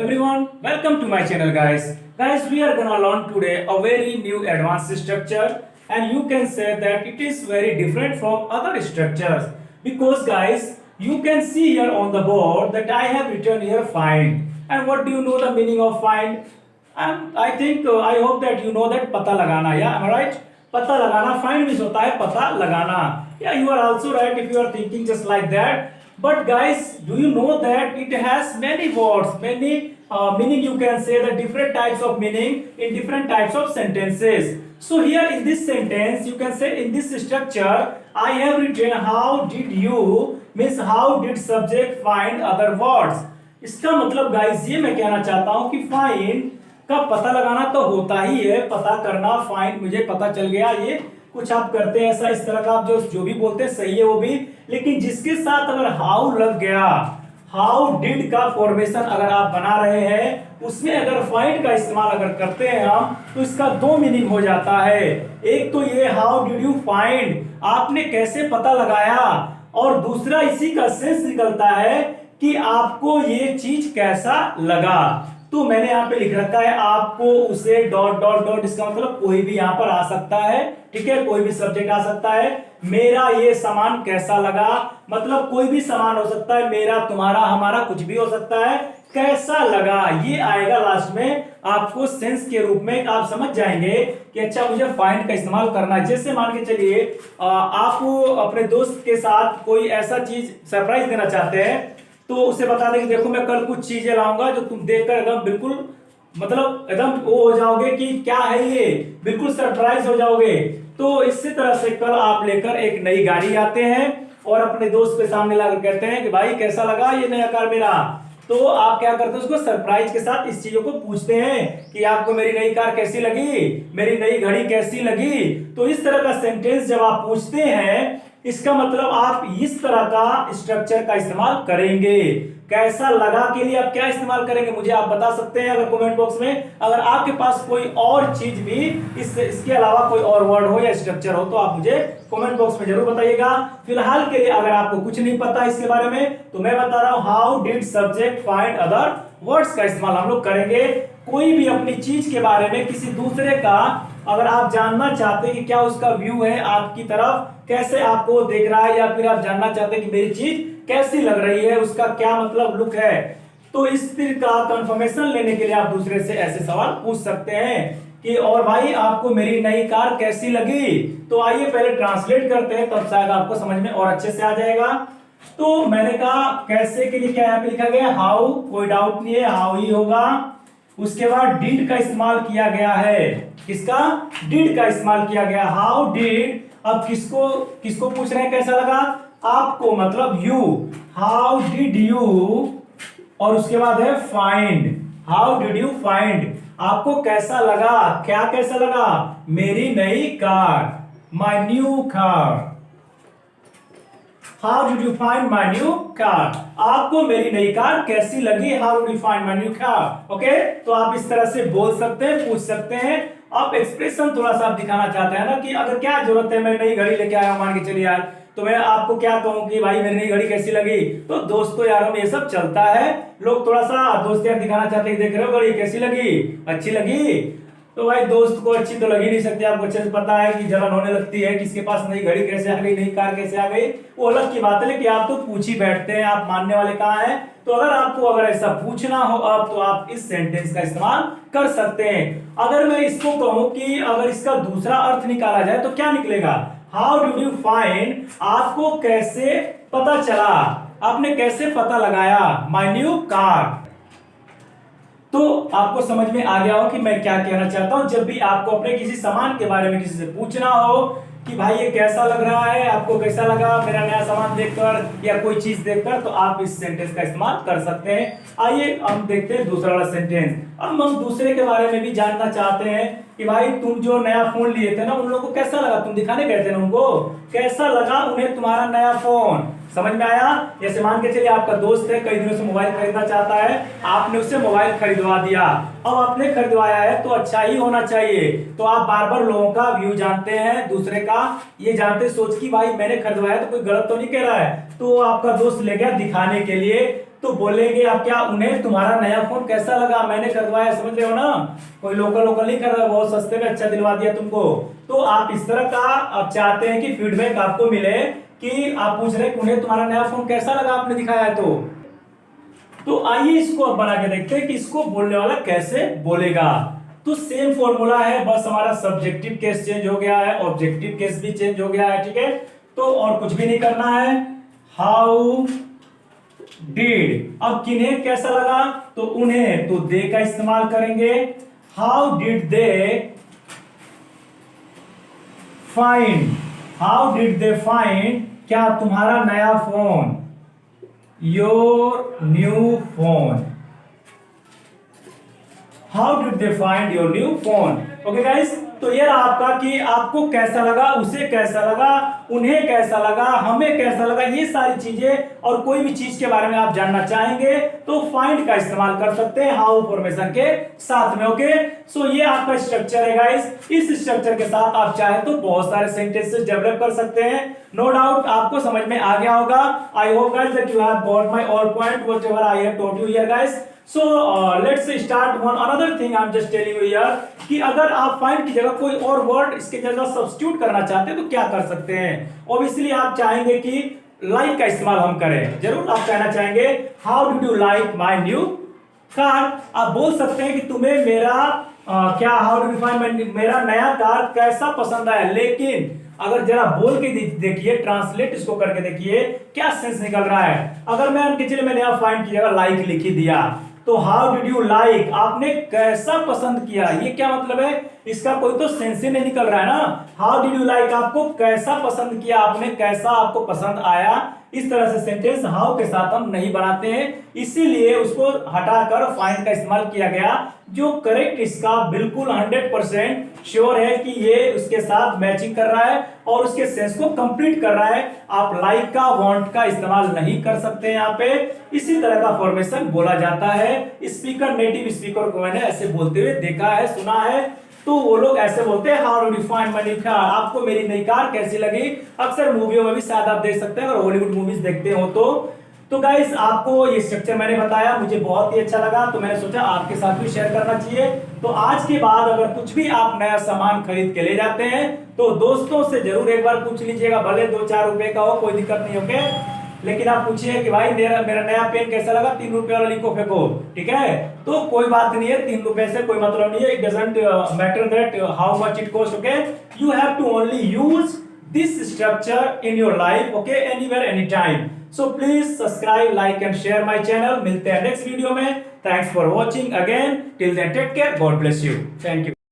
everyone, welcome to my channel guys. Guys, we are gonna learn today a very new advanced structure and you can say that it is very different from other structures because guys, you can see here on the board that I have written here find. And what do you know the meaning of find? I hope that you know that पता लगाना, yeah, am I right? पता लगाना, find means होता है पता लगाना. Yeah, you are also right if you are thinking just like that. But guys, do you know that it has many words, many meaning? You can say the different types of meaning in different types of sentences. So here in this sentence, you can say in this structure, I have written how did you means how did subject find other words. इसका मतलब guys ये मैं कहना चाहता हूँ कि find का पता लगाना तो होता ही है, पता करना find मुझे पता चल गया, ये कुछ आप करते हैं ऐसा इस तरह का आप जो भी बोलते हैं सही है वो भी, लेकिन जिसके साथ अगर हाउ लग गया, हाउ डिड का फॉर्मेशन अगर आप बना रहे हैं उसमें अगर फाइंड का इस्तेमाल अगर करते हैं हम तो इसका दो मीनिंग हो जाता है. एक तो ये हाउ डिड यू फाइंड, आपने कैसे पता लगाया, और दूसरा इसी का सेंस निकलता है कि आपको ये चीज कैसा लगा. तो मैंने यहाँ पे लिख रखा है आपको उसे डॉट डॉट डॉट, इसका मतलब कोई भी यहाँ पर आ सकता है, ठीक है, कोई भी सब्जेक्ट आ सकता है. मेरा ये सामान कैसा लगा, मतलब कोई भी सामान हो सकता है, मेरा तुम्हारा हमारा कुछ भी हो सकता है. कैसा लगा ये आएगा लास्ट में, आपको सेंस के रूप में आप समझ जाएंगे कि अच्छा मुझे फाइंड का इस्तेमाल करना है. जैसे मान के चलिए आप अपने दोस्त के साथ कोई ऐसा चीज सरप्राइज देना चाहते हैं तो उसे बता दें कि देखो मैं कल कुछ चीजें लाऊंगा जो तुम देखकर एकदम बिल्कुल मतलब एकदम वो हो जाओगे कि क्या है ये, बिल्कुल सरप्राइज हो जाओगे. तो इसी तरह से कल आप लेकर एक नई गाड़ी आते हैं और अपने दोस्त के सामने लाकर कहते हैं कि भाई कैसा लगा ये नया कार मेरा. तो आप क्या करते हैं उसको सरप्राइज के साथ इस चीजों को पूछते हैं कि आपको मेरी नई कार कैसी लगी, मेरी नई घड़ी कैसी लगी. तो इस तरह का सेंटेंस जब आप पूछते हैं इसका मतलब आप इस तरह का स्ट्रक्चर का इस्तेमाल करेंगे. कैसा लगा के लिए आप क्या इस्तेमाल करेंगे मुझे आप बता सकते हैं अगर कमेंट बॉक्स में. अगर आपके पास कोई और चीज भी इसके अलावा कोई और वर्ड हो या स्ट्रक्चर हो तो आप मुझे कमेंट बॉक्स में जरूर बताइएगा. फिलहाल के लिए अगर आपको कुछ नहीं पता इसके बारे में तो मैं बता रहा हूं how did subject find other words का इस्तेमाल हम लोग करेंगे. कोई भी अपनी चीज के बारे में किसी दूसरे का अगर आप जानना चाहते हैं कि क्या उसका व्यू है आपकी तरफ, कैसे आपको देख रहा है, या फिर आप जानना चाहते हैं कि मेरी चीज कैसी लग रही है, उसका क्या मतलब लुक है, तो इस तरह का कंफर्मेशन लेने के लिए आप दूसरे से ऐसे सवाल पूछ सकते हैं कि और भाई आपको मेरी नई कार कैसी लगी. तो आइए पहले ट्रांसलेट करते हैं तब शायद आपको समझ में और अच्छे से आ जाएगा. तो मैंने कहा कैसे के लिए क्या यहाँ पे लिखा गया हाउ, कोई डाउट नहीं है हाउ ही होगा. उसके बाद डिड का इस्तेमाल किया गया है, किसका, डिड का इस्तेमाल किया गया, हाउ डिड. अब किसको किसको पूछ रहे हैं कैसा लगा, आपको मतलब यू, हाउ डिड यू. और उसके बाद है find, how did you find, आपको कैसा लगा, क्या कैसा लगा, मेरी नई car, my new car. How did you find my new car? आपको मेरी नई कार कैसी लगी, How did you find my new car? Okay? तो आप इस तरह से बोल सकते हैं, पूछ सकते हैं. आप एक्सप्रेशन थोड़ा सा आप दिखाना चाहते हैं ना कि अगर क्या जरूरत है, मैं नई घड़ी लेके आया मान के चलिए यार, तो मैं आपको क्या कहूं कि भाई मेरी नई घड़ी कैसी लगी. तो दोस्तों यारों में ये सब चलता है, लोग थोड़ा सा दोस्त यार दिखाना चाहते हैं, देख रहे हो घड़ी कैसी लगी, अच्छी लगी. तो भाई दोस्त को अच्छी तो लग ही नहीं सकती, आपको अच्छे से पता है कि जलन होने लगती है, किसके पास नई घड़ी कैसे आ गई, नई कार कैसे आ गई, वो अलग की बात है. लेकिन आप तो पूछ ही बैठते हैं, आप मानने वाले कहाँ हैं. तो अगर ऐसा पूछना हो अब तो आप इस सेंटेंस का इस्तेमाल कर सकते हैं. अगर मैं इसको कहूं कि अगर इसका दूसरा अर्थ निकाला जाए तो क्या निकलेगा, हाउ डिड यू फाइंड, आपको कैसे पता चला, आपने कैसे पता लगाया माय न्यू कार. तो आपको समझ में आ गया हो कि मैं क्या कहना चाहता हूं. जब भी आपको अपने किसी सामान के बारे में किसी से पूछना हो कि भाई ये कैसा लग रहा है, आपको कैसा लगा मेरा नया सामान देखकर या कोई चीज देखकर, तो आप इस सेंटेंस का इस्तेमाल कर सकते हैं. आइए हम देखते हैं दूसरा वाला सेंटेंस. अब हम दूसरे के बारे में भी जानना चाहते हैं कि भाई तुम जो नया फोन लिए थे ना उन लोगों को कैसा लगा, तुम दिखाने गए थे ना उनको, कैसा लगा उन्हें तुम्हारा नया फोन. समझ में आया? जैसे मान के चलिए आपका दोस्त है, कई दिनों से मोबाइल खरीदना चाहता है, आपने उससे मोबाइल खरीदवा दिया। अब आपने खरीदवाया है तो अच्छा ही होना चाहिए। तो आप बार बार लोगों का व्यू जानते हैं, दूसरे का ये जानते सोच कि भाई मैंने खरीदवाया तो कोई गलत तो नहीं कह रहा है। तो आपका दोस्त ले गया दिखाने के लिए, तो बोलेंगे आप क्या उन्हें तुम्हारा नया फोन कैसा लगा, मैंने खरीदवाया, समझ रहे हो ना? कोई लोकल लोकल नहीं खरीदा, बहुत सस्ते में अच्छा दिलवा दिया तुमको। तो आप इस तरह का आप चाहते हैं कि फीडबैक आपको मिले, कि आप पूछ रहे हैं कि उन्हें तुम्हारा नया फोन कैसा लगा आपने दिखाया है। तो आइए इसको अब बना के देखते हैं कि इसको बोलने वाला कैसे बोलेगा। तो सेम फॉर्मूला है, बस हमारा सब्जेक्टिव केस चेंज हो गया है, ऑब्जेक्टिव केस भी चेंज हो गया है, ठीक है? तो और कुछ भी नहीं करना है। हाउ डिड, अब किन्हें कैसा लगा, तो उन्हें, तो दे का इस्तेमाल करेंगे। How did they find, how did they find, क्या तुम्हारा नया phone, your new phone, how did they find your new phone. Okay guys, तो ये रहा आपका कि आपको कैसा लगा, उसे कैसा लगा, उन्हें कैसा लगा, हमें कैसा लगा, ये सारी चीजें और कोई भी चीज के बारे में आप जानना चाहेंगे तो फाइंड का इस्तेमाल कर सकते हैं हाउ फॉर्मेशन के साथ में। ओके, सो ये आपका स्ट्रक्चर है गाइस। इस स्ट्रक्चर के साथ आप चाहे तो बहुत सारे सेंटेंसेस डेवलप कर सकते हैं। नो डाउट आपको समझ में आ गया होगा। I hope guys that you have got my all point whatever I have taught you here guys. So let's start one another thing I'm just telling you here कि अगर आप find की जगह कोई और वर्ड इसके जगह सब्स्टिट्यूट करना चाहते हैं तो क्या कर सकते हैं। ऑब्वियसली आप चाहेंगे कि like का इस्तेमाल हम करें, जरूर आप कहना चाहेंगे how did you like my new car। आप बोल सकते हैं कि तुम्हें मेरा क्या how did you find मेरा नया कार कैसा पसंद आया। लेकिन अगर जरा बोल के देखिए, ट्रांसलेट इसको करके देखिए क्या सेंस निकल रहा है। अगर मैं मैंने यहाँ फाइंड की जगह लाइक लिख ही दिया तो हाउ डिड यू लाइक, आपने कैसा पसंद किया, ये क्या मतलब है, इसका कोई तो सेंस ही नहीं निकल रहा है ना। हाउ डिड यू लाइक, आपको कैसा पसंद किया, आपने कैसा आपको पसंद आया। इस तरह से सेंटेंस हाउ के साथ हम नहीं बनाते हैं, इसीलिए उसको हटाकर फाइंड का इस्तेमाल किया गया, जो करेक्ट इसका बिल्कुल 100% श्योर है कि ये उसके साथ मैचिंग कर रहा है और उसके सेंस को कंप्लीट कर रहा है। आप लाइक का वांट का इस्तेमाल नहीं कर सकते यहाँ पे। इसी तरह का फॉर्मेशन बोला जाता है। स्पीकर, नेटिव स्पीकर को मैंने ऐसे बोलते हुए देखा है, सुना है, तो वो लोग ऐसे बोलते हैं how did you find my new car, आपको मेरी नई कार कैसी लगी। अक्सर मूवियों में भी शायद आप देख सकते हैं अगर हॉलीवुड मूवीज देखते हो तो गाइस आपको ये स्ट्रक्चर मैंने बताया, मुझे बहुत ही अच्छा लगा, तो मैंने सोचा आपके साथ भी शेयर करना चाहिए। तो आज के बाद अगर कुछ भी आप नया सामान खरीद के ले जाते हैं तो दोस्तों से जरूर एक बार पूछ लीजिएगा, भले 2-4 रुपए का हो, कोई दिक्कत नहीं, ओके। लेकिन आप पूछिए कि भाई मेरा नया पेन कैसा लगा, 3 रुपए वाला लिखो फेंको, ठीक है? तो कोई बात नहीं है, 3 रुपए से कोई मतलब नहीं है। It doesn't matter that how much it cost, okay. You have to only use this structure in your life, okay, anywhere anytime. So please subscribe, like and share my channel. मिलते हैं नेक्स्ट वीडियो में। Thanks for watching again. Till then take care. God bless you. Thank you.